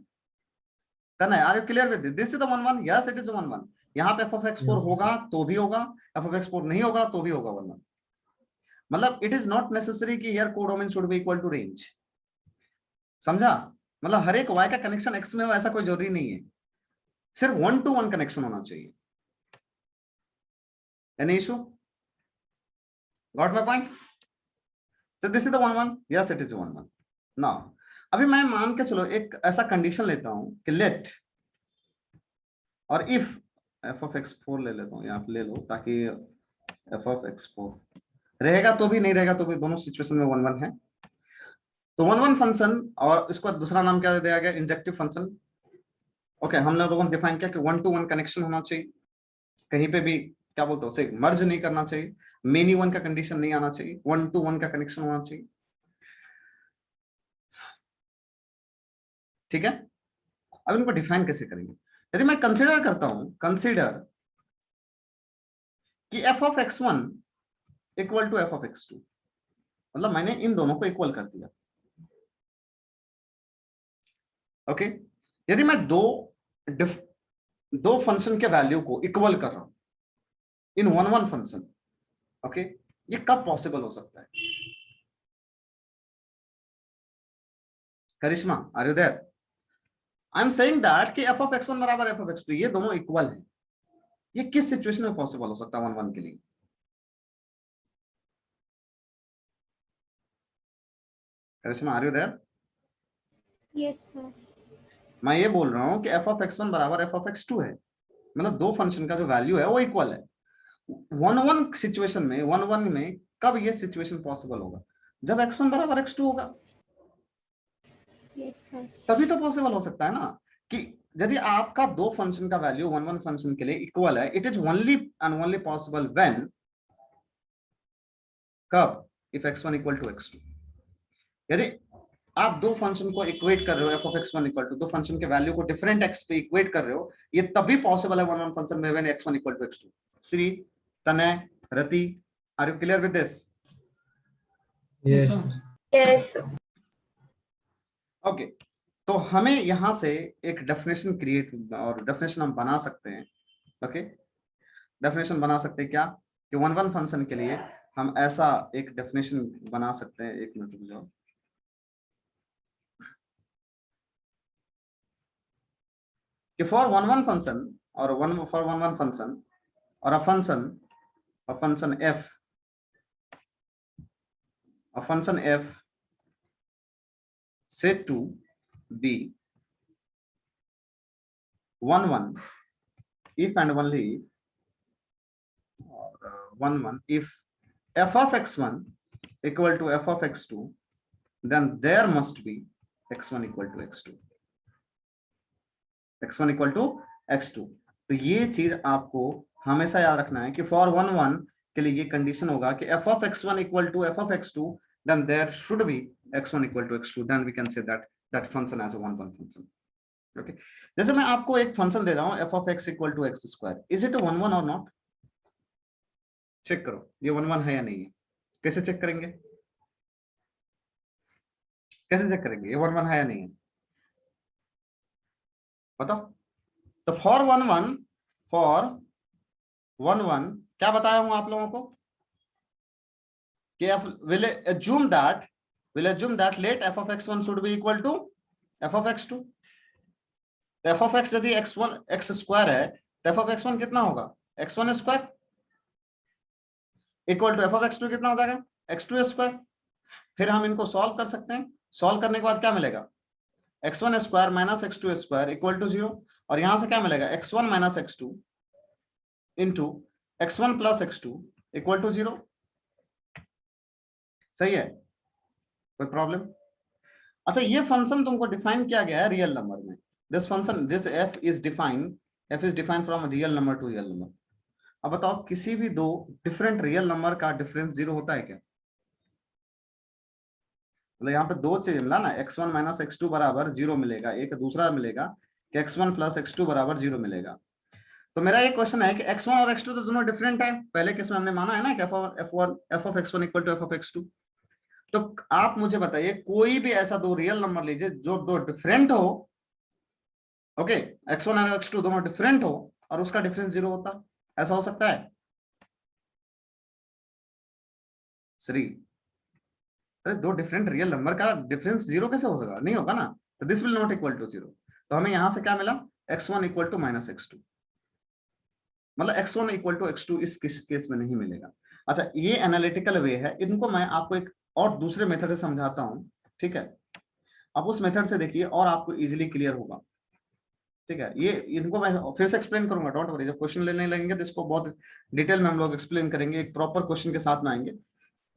करना है. Are you clear with this? Is the 1-1. Yes it is 1-1. यहाँ पे f of x4 होगा तो भी होगा, f of x4 नहीं होगा तो भी होगा 1-1. मतलब इट इज नॉट नेसेसरी कि here codomain should be equal to range. समझा? मतलब हर एक y का कनेक्शन x में हो ऐसा कोई जरूरी नहीं है, सिर्फ 1-to-1 कनेक्शन होना चाहिए. Any issue? Got my point? So this is the 1-1. Yes it is 1-1. Now अभी मैं मान के चलो एक ऐसा कंडीशन लेता हूं कि लेट और इफ f of x4 ले लेता हूं, यहाँ पे ले लो ताकि f of x4 रहेगा तो भी नहीं रहेगा तो भी, दोनों सिचुएशन में 1-1 है. तो 1-1 फंक्शन, और इसको दूसरा नाम क्या दिया गया, इंजेक्टिव फंक्शन. ओके, हम लोगों ने डिफाइन किया कि 1-to-1 कनेक्शन होना चाहिए, कहीं पे भी क्या बोलते हो उसे मर्ज नहीं करना चाहिए, मेनी वन का कंडीशन नहीं आना चाहिए, 1-to-1 का कनेक्शन होना चाहिए. ठीक है. अब इनको डिफाइन कैसे करेंगे? यदि मैं कंसीडर करता हूं, कंसीडर कि f of x1 equal to f of x2, मतलब मैंने इन दोनों को इक्वल कर दिया. ओके, यदि मैं दो फंक्शन के वैल्यू को इक्वल कर रहा हूं इन 1-1 फंक्शन, ओके, ये कब पॉसिबल हो सकता है? Karishma, are you there? I am saying that कि f of x1 बराबर f of x2, ये दोनों इक्वल है. ये किस सिचुएशन में पॉसिबल हो सकता है 1-1 के लिए? Karishma, are you there? Yes, sir. मैं ये बोल रहा हूं कि f of x1 बराबर f of x2 है, मतलब दो फंक्शन का जो वैल्यू है वो इक्वल है. 1-1 सिचुएशन में, 1-1 में कब ये सिचुएशन पॉसिबल होगा? जब x1 बराबर x2 होगा, Yes, sir. तभी तो पॉसिबल हो सकता है ना. कि यदि आपका दो फंक्शन का वैल्यू 1-1 फंक्शन के लिए इक्वल है, it is only and only possible when, कब? If x1 equal to x2. यदि आप दो फंक्शन को इक्वेट कर रहे हो, f of x1 equal to, दो फंक्शन के वैल्यू को डिफरेंट x पे इक्वेट कर रहे हो, ये तभी पॉसिबल है 1-1 फंक्शन में when x1 equal to x2. Shri, Tanay, Rati, are you clear with this? Yes. sir. sir. Yes, sir. Okay, तो हमें यहां से एक डेफिनेशन क्रिएट और डेफिनेशन हम बना सकते हैं. ओके, डेफिनेशन बना सकते हैं क्या कि 1-1 फंक्शन के लिए हम ऐसा एक डेफिनेशन बना सकते हैं. एक मिनट रुक जाओ. कि फॉर 1-1 फंक्शन और फॉर 1-1 फंक्शन और a function f said to be 1-1 if and only if f of x1 equal to f of x2, then there must be x1 equal to x2, x1 equal to x2। तो ये चीज आपको हमेशा याद रखना है कि फॉर 1 के लिए ये कंडीशन होगा कि f of x1 equal to f of x2, then there should be x1 equal to x2, then we can say that function as a 1 function। Okay, जैसे मैं आपको एक फंक्शन दे रहा हूं f of x equal to x square, is it a 1 or not? Check करो ये 1 है या नहीं है। कैसे चेक करेंगे, कैसे चेक करेंगे ये 1 है या नहीं है, बताओ। तो फॉर 1 क्या बताया हूं आप लोगों को कि will assume that let f of x1 should be equal to f of x2। f of x यदि x1 x स्क्वायर है तो f of x1 कितना होगा, x1 square equal to f of x2 कितना हो जाएगा, x2 स्क्वायर। फिर हम इनको सॉल्व कर सकते हैं, सॉल्व करने के बाद क्या मिलेगा, x1 square minus x2 square equal to 0, और यहां से क्या मिलेगा, x1 minus x2 into x1 plus x2 equal to 0। सही है, कोई प्रॉब्लम? अच्छा, ये फंक्शन तुमको डिफाइन किया गया है रियल नंबर में। This function this f is defined from real number two real number. अब बताओ किसी भी दो डिफरेंट रियल नंबर का डिफरेंस 0 होता है क्या? मतलब यहाँ पे दो चीज मिला ना, x1 माइनस x2 बराबर 0 मिलेगा, एक दूसरा मिलेगा कि x1 प्लस x2 बराबर 0 मिलेगा। तो मेरा ये क्वेश्चन है कि x1 और x2 तो दोनों डिफरेंट है, पहले केस में हमने माना है ना कि f of x1 equal to f of x2। तो आप मुझे बताइए कोई भी ऐसा दो रियल नंबर लीजिए जो दो डिफरेंट हो, ओके, x1 और x2 दोनों डिफरेंट हो और उसका डिफरेंस 0 होता, ऐसा हो सकता है? श्री, अरे दो डिफरेंट रियल नंबर का डिफरेंस 0 कैसे हो सकता, नहीं होगा ना। तो this will not equal to 0। तो हमें यहां से क्या मिला, x1 equal to minus x2, मतलब x1 इक्वल टू x2 इस केस में नहीं मिलेगा। अच्छा, ये एनालिटिकल वे है, इनको मैं आपको एक और दूसरे मेथड से समझाता हूं, ठीक है। आप उस मेथड से देखिए और आपको इजीली क्लियर होगा, ठीक है। ये इनको मैं फिर से एक्सप्लेन करूंगा, डोंट वरी, जब क्वेश्चन लेने लगेंगे तो इसको बहुत डिटेल में हम लोग एक्सप्लेन करेंगे, एक प्रॉपर क्वेश्चन के साथ में आएंगे।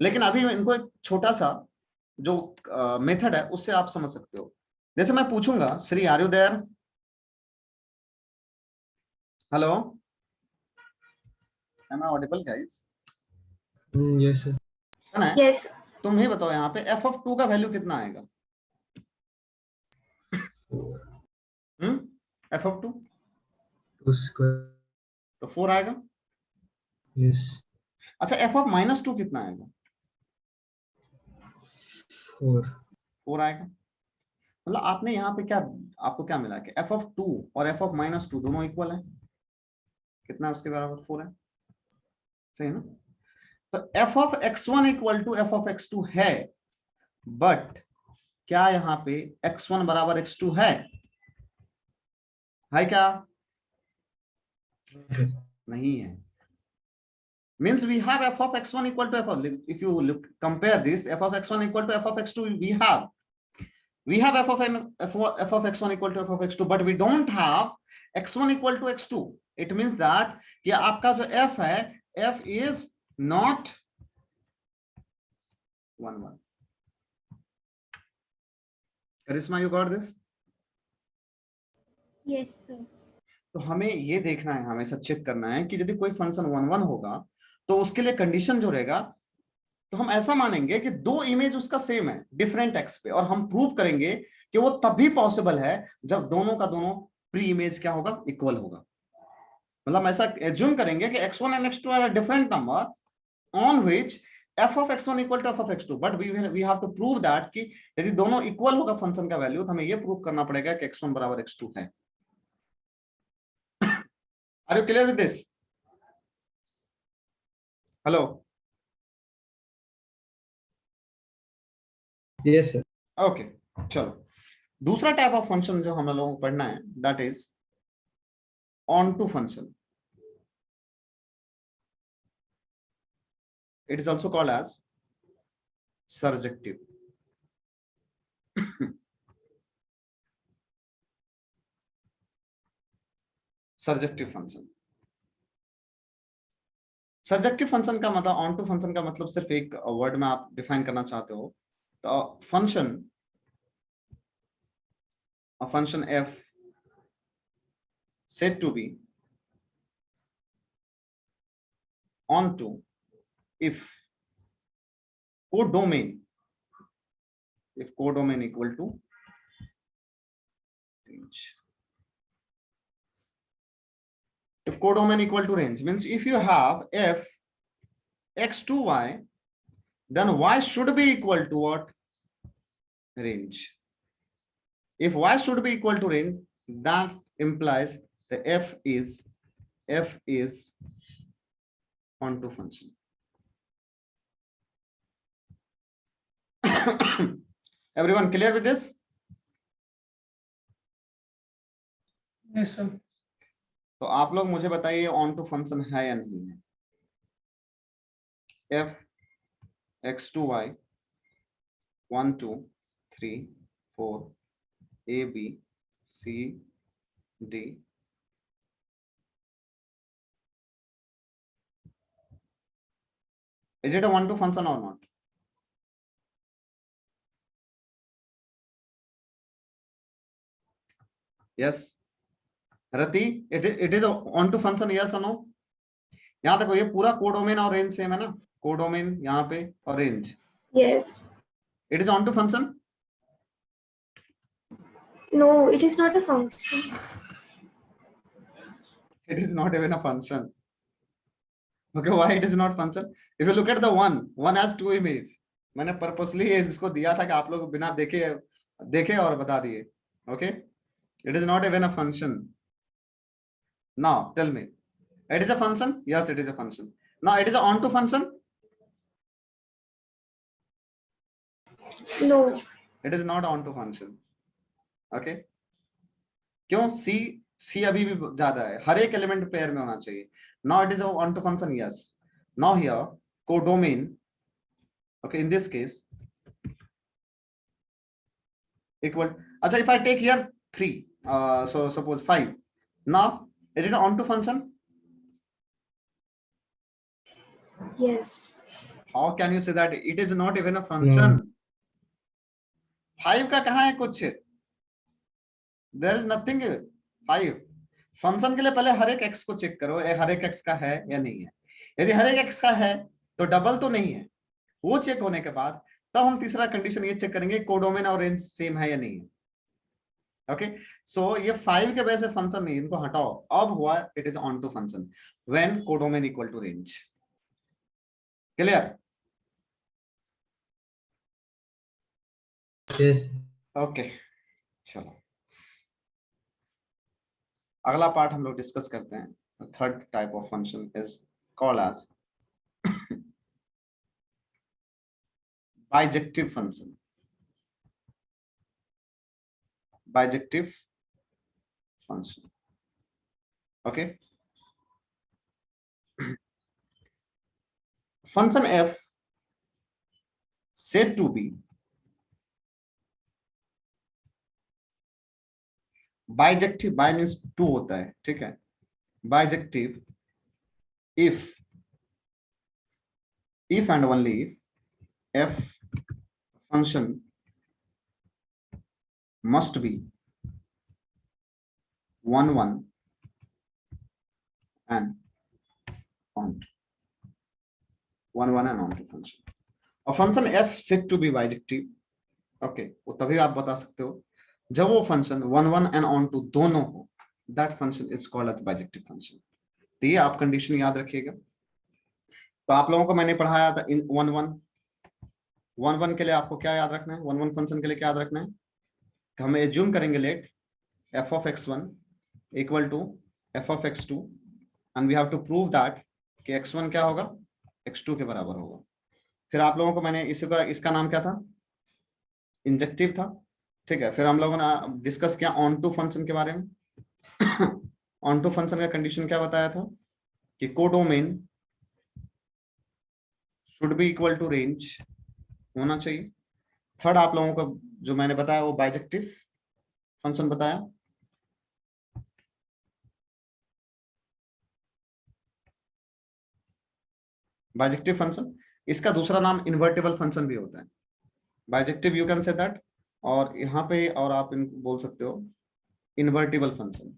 लेकिन अभी इनको एक छोटा सा जो मेथड है उससे आप समझ सकते हो। जैसे मैं पूछूंगा, Sri are you there, hello, am I audible guys? Yes, sir. है ना? Yes. तुम ही बताओ यहाँ पे f of 2 का वैल्यू कितना आएगा? f of 2 2 square. तो 4 आएगा। Yes. अच्छा, f of माइनस 2 कितना आएगा? 4 आएगा। मतलब आपने यहाँ पे क्या, आपको क्या मिला कि f of 2 और f of माइनस 2 दोनों इक्वल है, कितना है उसके बराबर, 4 है, सही है ना। तो f of x1 equal to f of x2 है, बट क्या यहाँ पे x1 बराबर x2 है क्या? नहीं है। Means we have f of x1 equal to f of, if you look compare this, f of x1 equal to f of x2, we have f of x1 equal to f of x2, but we don't have x1 equal to x2. It means that कि आपका जो f है, f is not 1 1। Karishma, you got this? Yes, sir. तो हमें ये देखना है, हमेशा चेक करना है कि यदि कोई फंक्शन 1 1 होगा तो उसके लिए कंडीशन जो रहेगा, तो हम ऐसा मानेंगे कि दो इमेज उसका सेम है डिफरेंट एक्स पे, और हम प्रूव करेंगे कि वो तभी पॉसिबल है जब दोनों का दोनों प्री इमेज क्या होगा, इक्वल होगा। मतलब ऐसा एज्यूम करेंगे कि x1 and x2 are different number on which f of x1 equal to f of x2, but we have to prove that कि यदि दोनों इक्वल होगा फंक्शन का वैल्यू, तो हमें ये प्रूव करना पड़ेगा कि x1 बराबर x2 है। Are you clear with this? Hello? Yes, sir. Okay, चलो दूसरा टाइप ऑफ फंक्शन जो हम लोगों को पढ़ना है, that is onto function. It is also called as surjective. Surjective function. Surjective function का मतलब, ऑन टू फंक्शन का मतलब सिर्फ एक वर्ड में आप डिफाइन करना चाहते हो तो function, a function f said to be onto if codomain, if codomain equal to range. If codomain equal to range means if you have f x to y, then y should be equal to what? Range. If y should be equal to range, that implies the f is onto function. Everyone clear with this? Yes, sir. तो आप लोग मुझे बताइए on to function है या नहीं है? f x to y 1 2 3 4 a b c d is it a one to function or not? Yes, Rati, it is a on to function, yes or no? यहाँ तक ये पूरा कोडोमेन और range same है ना, कोडोमेन यहाँ पे और range, Yes. it is on to function. No, it is not a function. It is not even a function. Okay, why it is not function? If you look at the one has two image. मैंने purposely इसको दिया था कि आप लोग बिना देखे और बता दिए. Okay, it is not even a function. Now tell me, it is a function? Yes, it is a function. Now it is a on to function? No. It is not on to function. Okay, क्यों? C अभी भी ज्यादा है, हर एक element pair में होना चाहिए. Now it is on to function, yes. Now here codomain, okay, in this case equal. Acha, if I take here 3, so suppose 5. Now is it on to function? Yes. How can you say that it is not even a function? 5 का कहाँ है कुछ? There is nothing. 5 function के लिए पहले हर एक x को check करो, हर एक x का है या नहीं है. यदि हर एक x का है तो डबल तो नहीं है. वो चेक होने के बाद तब हम तीसरा कंडीशन ये चेक करेंगे कोडोमेन और रेंज सेम है या नहीं है. ओके, सो ये 5 के वजह से फंक्शन नहीं, इनको हटाओ. अब हुआ it is onto function when codomain equal to range. Clear? Yes. Okay, चलो अगला पार्ट हम लोग डिस्कस करते हैं. Third type of function is called as bijective function. Bijective function. Okay, function f said to be bijective. By means two होता है, ठीक है. Bijective if and only if f function must be 1 1 and onto 1 1 and onto function. और function f said to be bijective, okay, वो तभी आप बता सकते हो जब वो फंक्शन 1 1 and onto दोनों हो. That function is called as bijective function. तो ये आप कंडीशन याद रखिएगा. तो आप लोगों को मैंने पढ़ाया था इन 1 1 के लिए आपको क्या याद रखना है, 1 1 फंक्शन के लिए क्या याद रखना है कि हम एज्यूम करेंगे let f of x1 equal to f of x2 and we have to prove that कि x1 क्या होगा, x2 के बराबर होगा. फिर आप लोगों को मैंने इसका नाम क्या था, इंजेक्टिव था, ठीक है. फिर हम लोगों ने डिस्कस किया ऑन टू फंक्शन के बारे में. ऑन टू फंक्शन का कंडीशन क्या बताया था कि codomain should be equal to range होना चाहिए. थर्ड आप लोगों को जो मैंने बताया वो बाइजेक्टिव फंक्शन बताया. बाइजेक्टिव फंक्शन, इसका दूसरा नाम इन्वर्टिबल फंक्शन भी होता है, bijective you can say that, और यहाँ पे और आप इनको बोल सकते हो invertible function,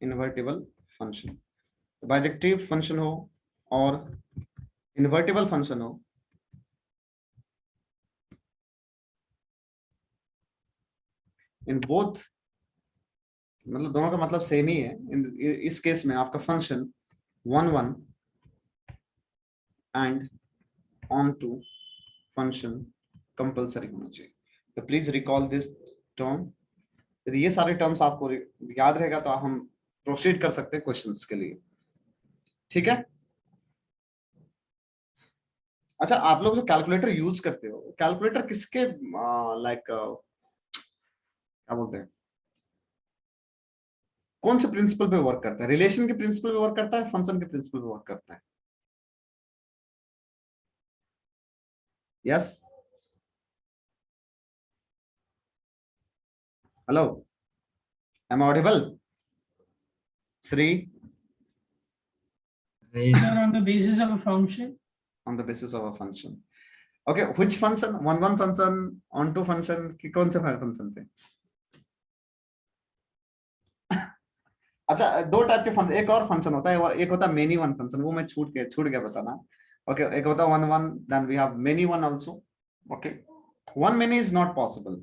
invertible function. Bijective function हो और इन्वर्टिबल फंक्शन हो, इन बोथ मतलब दोनों का मतलब सेम ही है। इस केस में आपका function 1 1 and onto function compulsory होना चाहिए। तो प्लीज रिकॉल दिस टर्म। यदि ये सारे टर्म्स आपको याद रहेगा तो हम प्रोसीड कर सकते हैं क्वेश्चंस के लिए, ठीक है। अच्छा, आप लोग जो कैलकुलेटर यूज करते हो, कैलकुलेटर किसके लाइक क्या बोलते हैं, कौन से प्रिंसिपल पे वर्क करता है? रिलेशन के प्रिंसिपल पे वर्क करता है, फंक्शन के प्रिंसिपल पे वर्क करता है? Yes, hello, am audible? Shri? Yes. Sir, on the basis of a function. On the basis of a function. Okay, which function? 1 1 function, on 2 function कि कौन से फंक्शन पे? अच्छा, दो टाइप के फंक्शन, एक और फंक्शन होता है, एक होता है मेनी वन फंक्शन, वो मैं छूट गया बताना। ओके, एक होता है 1 1, then we have many one also. Okay, one many is not possible.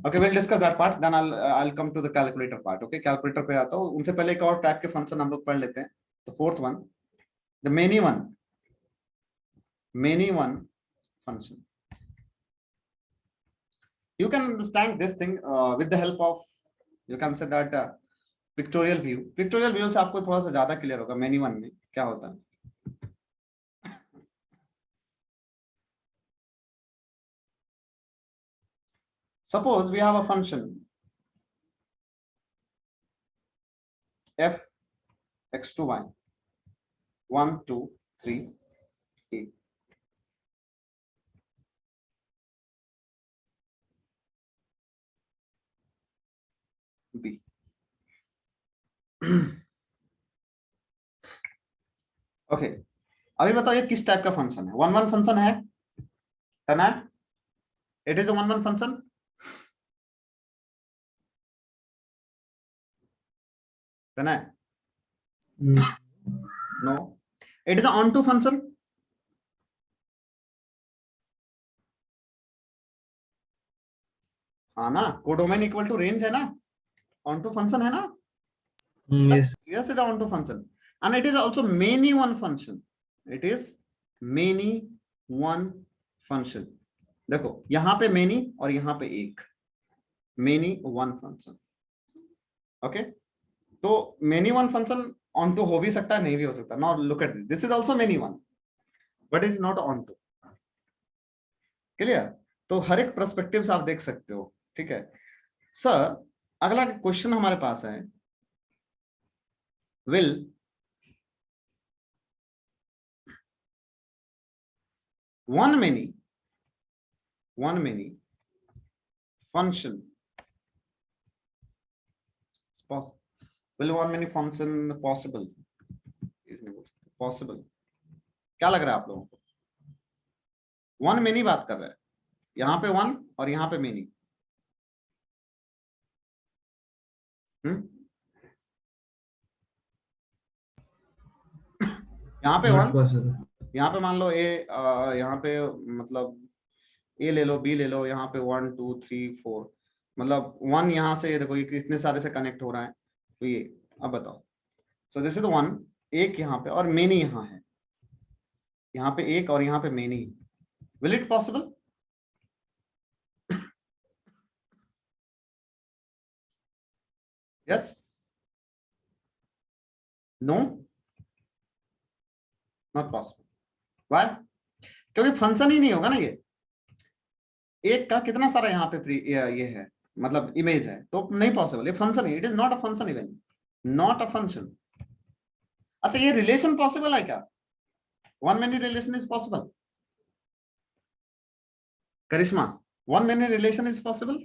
Okay, we'll discuss that part, then I'll come to the calculator part. Okay, calculator पे आता हूँ, उनसे पहले एक और टाइप के फंक्शन हम लोग पढ़ लेते हैं। तो fourth one, the many one function. You can understand this thing with the help of, you can say that pictorial view. Pictorial view से आपको थोड़ा सा ज्यादा क्लियर होगा many one में क्या होता है। Suppose we have a function f x to y 1 2 3 a. B. Okay, अभी बताओ ये किस टाइप का फंक्शन है? 1 1 फंक्शन है ना? It is a 1 1 function. है no, it is onto function. हाँ ना, कोडोमेन इक्वल टू रेंज है ना, ऑन टू फंक्शन है ना? Yes. Yes, it is on to function, and it is also many one function. It is many one function. देखो यहाँ पे many और यहाँ पे एक, many one function. Okay, तो many one function on to हो भी सकता है, नहीं भी हो सकता। Now look at this. This is also many one, but it is not on to. Clear? तो हर एक पर्सपेक्टिव से आप देख सकते हो, ठीक है सर। अगला क्वेश्चन हमारे पास है, will one many function is possible? Will one many function possible? Possible क्या लग रहा है आप लोगों को? वन मेनी बात कर रहा है, यहाँ पे वन और यहाँ पे मेनी। यहाँ पे Not वन, possible. यहाँ पे मान लो ए, यहाँ पे मतलब ए ले लो, बी ले लो, यहाँ पे 1 2 3 4, मतलब वन यहाँ से देखो ये कितने सारे से कनेक्ट हो रहा है, तो ये अब बताओ। सो दिस इज वन, एक यहाँ पे और मेनी यहाँ है, यहाँ पे एक और यहाँ पे many. Will it possible? Yes, no, not possible. Why? क्योंकि फंक्शन ही नहीं होगा ना, ये एक का कितना सारा यहाँ पे ये है, मतलब इमेज है, तो नहीं पॉसिबल। ये फंक्शन है, it is not a function, even not a function. अच्छा, ये रिलेशन पॉसिबल है क्या? One many relation is possible? Karishma, one many relation is possible?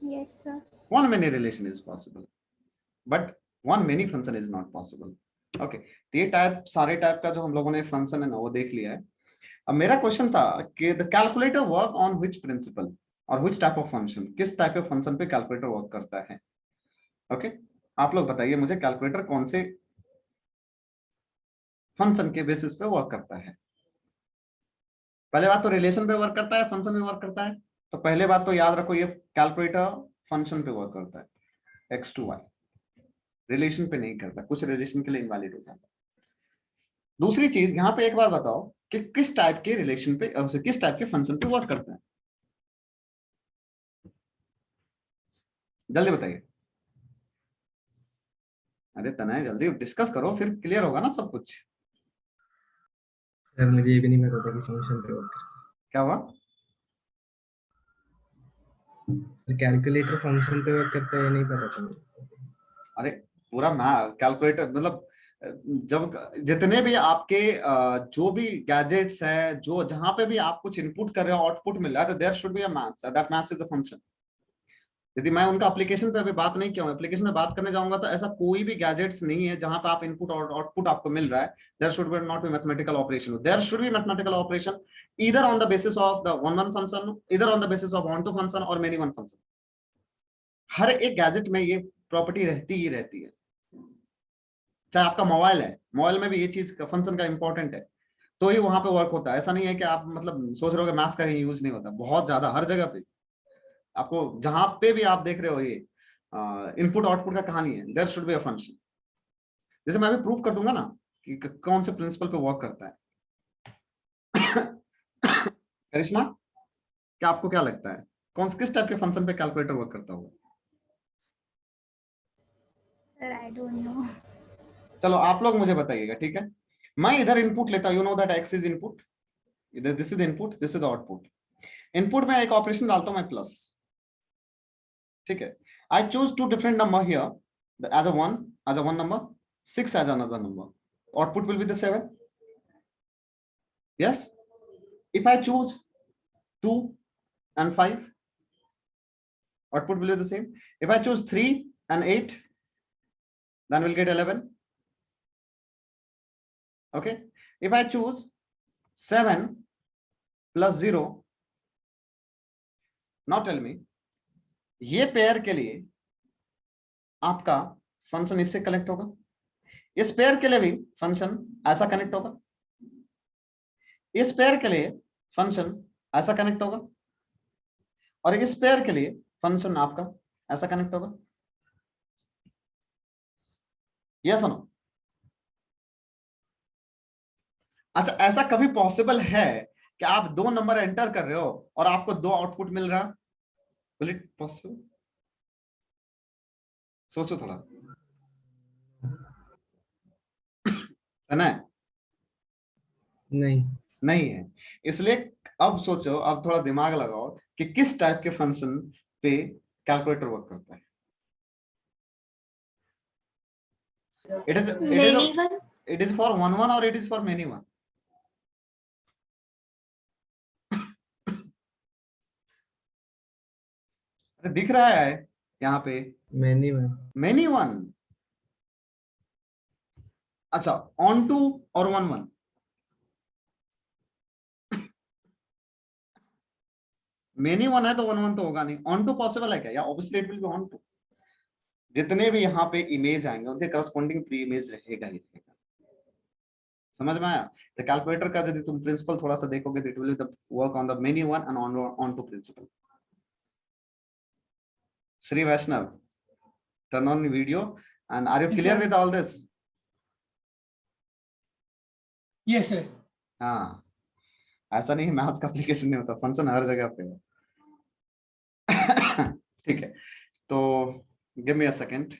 Yes, sir. One many relation is possible, but one many function is not possible. Okay, तो ये type सारे type का जो हम लोगों ने फंक्शन है ना वो देख लिया है. अब मेरा क्वेश्चन था कि the calculator work on which principle और व्हिच टाइप ऑफ फंक्शन, किस टाइप ऑफ फंक्शन पे कैलकुलेटर वर्क करता है. ओके, आप लोग बताइए मुझे कैलकुलेटर कौन से फंक्शन के बेसिस पे वर्क करता है. पहले बात तो रिलेशन पे वर्क करता है, फंक्शन पे वर्क करता है. तो पहले बात तो याद रखो, ये कैलकुलेटर फंक्शन पे वर्क करता है, x to y. रिलेशन पे नहीं करता, कुछ रिलेशन के लिए इनवैलिड हो जाता है. दूसरी चीज, यहाँ पे एक बार बताओ कि किस टाइप के रिलेशन पे, किस टाइप के फंक्शन पे वर्क करता है. जल्दी बताइए. अरे तनय जल्दी डिस्कस करो, फिर क्लियर होगा ना सब कुछ. सर मुझे ये भी नहीं पता था कि फंक्शन पे वर्क क्या हुआ? करता है. कैलकुलेटर फंक्शन पे वर्क करता है, ये नहीं पता था मुझे. अरे पूरा कैलकुलेटर मतलब जब जितने भी आपके जो भी गैजेट्स है, जो जहां पे भी आप कुछ इनपुट कर रहे हो, आउटपुट मिल रहा है, तो there should be a maths, that maths is a function. यदि मैं उनका एप्लीकेशन पे अभी बात नहीं किया हूं, एप्लीकेशन में बात करने जाऊंगा तो ऐसा कोई भी गैजेट्स नहीं है जहां पे आप इनपुट और आउटपुट आपको मिल रहा है. There should be not be mathematical operation, there should be mathematical operation either on the basis of the one function, either on the basis of one to function or many one function. हर एक gadget में ये property रहती ही रहती है. चाहे आपका mobile है, mobile में भी ये चीज का फंक्शन का इंपॉर्टेंट है, तो ही वहां पे वर्क होता है. ऐसा नहीं है कि आप मतलब सोच रहे हो कि मैथ्स का यूज नहीं होता, बहुत ज्यादा हर जगह पे आपको जहां पे भी आप देख रहे हो ये इनपुट आउटपुट का कहानी है. There should be a function. जैसे मैं भी प्रूफ कर दूंगा ना कि कौन से प्रिंसिपल पे वर्क करता है. करिश्मा, क्या आपको क्या लगता है किस टाइप के फंक्शन पे कैलकुलेटर वर्क करता होगा? Sir, I don't know. चलो आप लोग मुझे बताइएगा, ठीक है. मैं इधर इनपुट लेता हूं, you know that x is input, इधर this is input, this is output. Input में एक ऑपरेशन डालता हूं मैं प्लस, ठीक है. I choose two different number here as a one number, 6 as another number. Output will be the 7. Yes. If I choose 2 and 5, output will be the same. If I choose 3 and 8, then we'll get 11. Okay. If I choose 7 plus 0, now tell me, ये pair के लिए आपका function इससे connect होगा, इस pair के लिए भी फंक्शन ऐसा कनेक्ट होगा, इस पेयर के लिए फंक्शन ऐसा कनेक्ट होगा, और इस पेयर के लिए फंक्शन आपका ऐसा कनेक्ट होगा. Yes no? अच्छा, ऐसा कभी पॉसिबल है कि आप 2 नंबर एंटर कर रहे हो और आपको 2 आउटपुट मिल रहा? Will it possible? सोचो थोड़ा. है ना? नहीं है. इसलिए अब सोचो, अब थोड़ा दिमाग लगाओ कि किस टाइप के फंक्शन पे कैलकुलेटर वर्क करता है. It is for one or it is for many one? दिख रहा है यहाँ पे many one. अच्छा, on to और 1 many one है तो 1 तो होगा नहीं. on to पॉसिबल है क्या? या obviously it will be on to. जितने भी यहाँ पे इमेज आएंगे उनके करस्पॉन्डिंग प्री इमेज रहेगा ही रहेगा. समझ में आया? तो कैलकुलेटर का यदि तुम प्रिंसिपल थोड़ा सा देखोगे, it will work on the many one and onto principle. Sri Vaishnav, turn on video. And are you clear with all this? Yes, sir. हाँ, ऐसा नहीं मैथ्स का एप्लीकेशन नहीं होता, फंक्शन हर जगह पे है. ठीक है, तो गिव मी अ सेकंड.